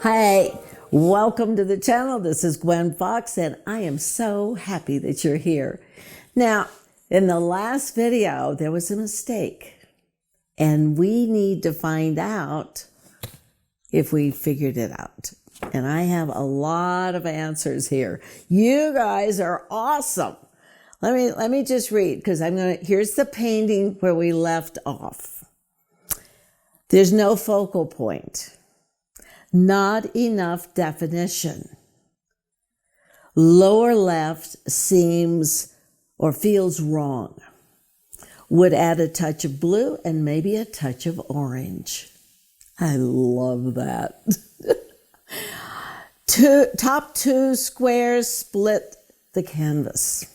Hi, welcome to the channel. This is Gwen Fox, and I am so happy that you're here. Now, in the last video, there was a mistake, and we need to find out if we figured it out. And I have a lot of answers here. You guys are awesome. Let me just read, because here's the painting where we left off. There's no focal point. Not enough definition. Lower left seems or feels wrong. Would add a touch of blue and maybe a touch of orange. I love that. Top two squares split the canvas.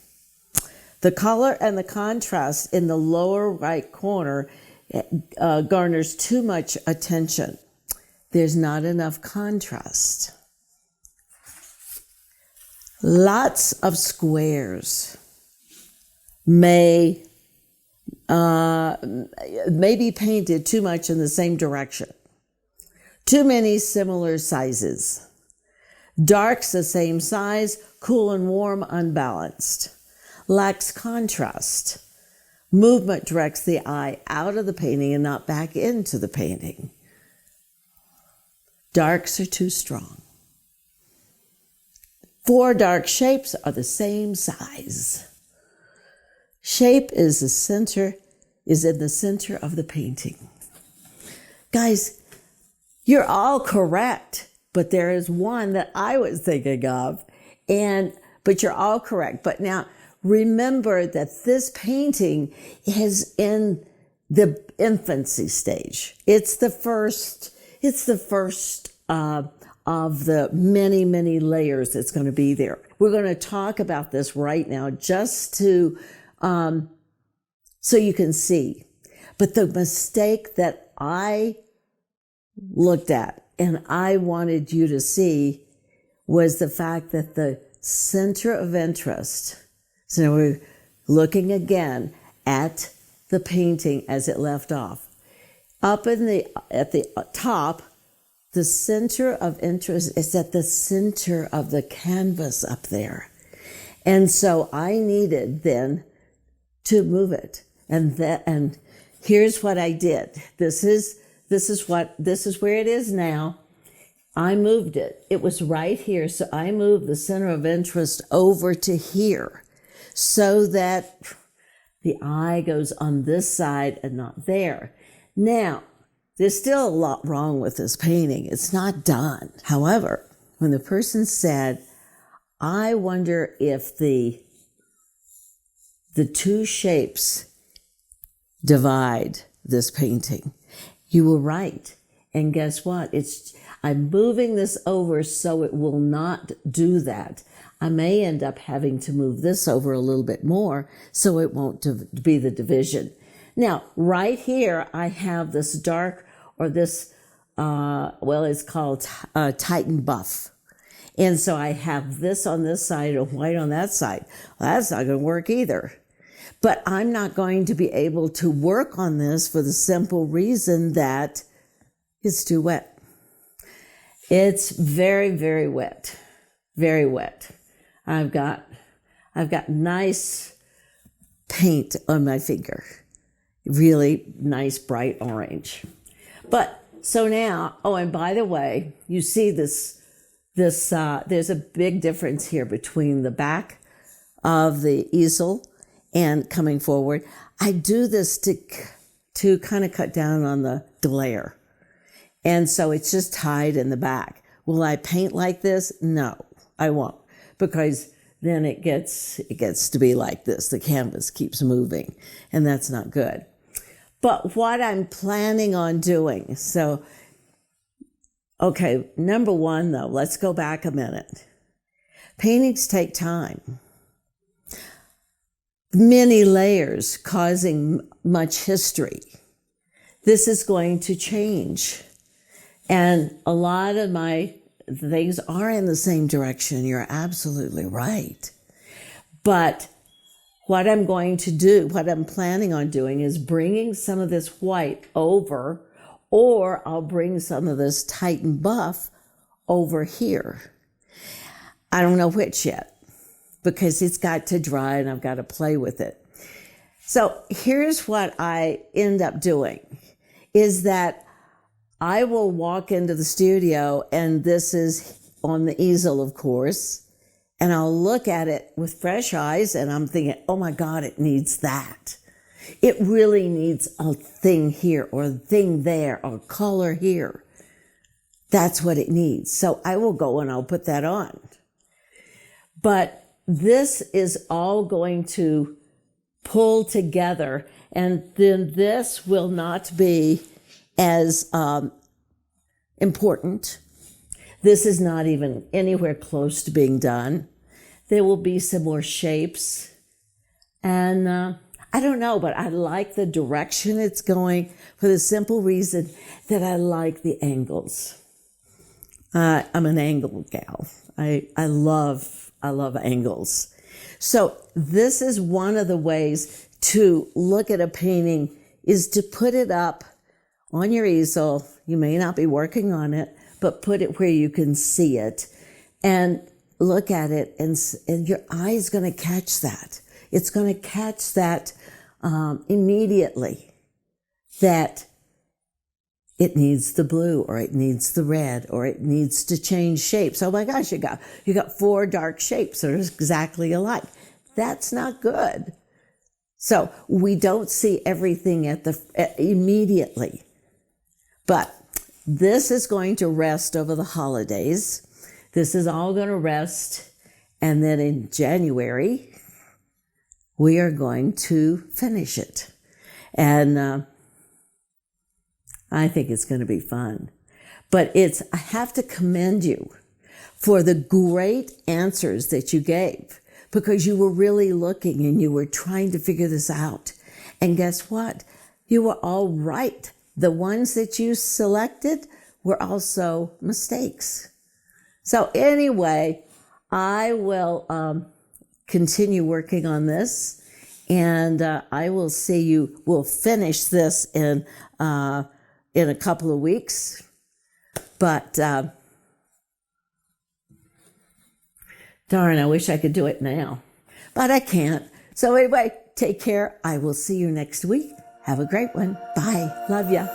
The color and the contrast in the lower right corner garners too much attention. There's not enough contrast. Lots of squares may be painted too much in the same direction. Too many similar sizes. Darks the same size, cool and warm, unbalanced. Lacks contrast. Movement directs the eye out of the painting and not back into the painting. Darks are too strong. 4 dark shapes are the same size. Shape is in the center of the painting. Guys, you're all correct, but there is one that I was thinking of, but you're all correct. But now remember that this painting is in the infancy stage. It's the first of the many, many layers that's going to be there. We're going to talk about this right now just to, so you can see. But the mistake that I looked at and I wanted you to see was the fact that the center of interest, so now we're looking again at the painting as it left off. Up at the top, the center of interest is at the center of the canvas up there. And so I needed then to move it. And here's what I did. This is where it is now. I moved it. It was right here. So I moved the center of interest over to here so that the eye goes on this side and not there. Now, there's still a lot wrong with this painting. It's not done. However, when the person said, I wonder if the two shapes divide this painting, you were right. And guess what? I'm moving this over so it will not do that. I may end up having to move this over a little bit more so it won't be the division. Now, right here, I have this dark, or this, it's called Titan buff. And so I have this on this side and white on that side. Well, that's not going to work either. But I'm not going to be able to work on this for the simple reason that it's too wet. It's very, very wet. Very wet. I've got nice paint on my finger. Really nice bright orange. But so now, and by the way, you see this there's a big difference here between the back of the easel and coming forward. I do this to kind of cut down on the glare. And so it's just tied in the back. Will I paint like this? No, I won't, because then it gets to be like this. The canvas keeps moving, and that's not good. But what I'm planning on doing, number one though, let's go back a minute. Paintings take time. Many layers causing much history. This is going to change. And a lot of my things are in the same direction. You're absolutely right. But what I'm going to do, what I'm planning on doing is bringing some of this white over, or I'll bring some of this Titan buff over here. I don't know which yet, because it's got to dry and I've got to play with it. So here's what I end up doing, is that I will walk into the studio, and this is on the easel, of course, and I'll look at it with fresh eyes, and I'm thinking, oh my God, it needs that. It really needs a thing here or a thing there or color here. That's what it needs. So I will go and I'll put that on. But this is all going to pull together, and then this will not be as important. This is not even anywhere close to being done. There will be some more shapes. And I don't know, but I like the direction it's going for the simple reason that I like the angles. I'm an angle gal. I love angles. So this is one of the ways to look at a painting, is to put it up on your easel. You may not be working on it, but put it where you can see it and look at it, and your eye is going to catch that. It's going to catch that immediately, that it needs the blue, or it needs the red, or it needs to change shapes. Oh my gosh, you got 4 dark shapes that are exactly alike. That's not good. So we don't see everything immediately. But this is going to rest over the holidays. This is all going to rest. And then in January, we are going to finish it. And I think it's going to be fun. But I have to commend you for the great answers that you gave, because you were really looking and you were trying to figure this out. And guess what? You were all right. The ones that you selected were also mistakes. So anyway, I will continue working on this, and I will see you. We'll finish this in a couple of weeks. But darn, I wish I could do it now, but I can't. So anyway, take care. I will see you next week. Have a great one. Bye. Love ya.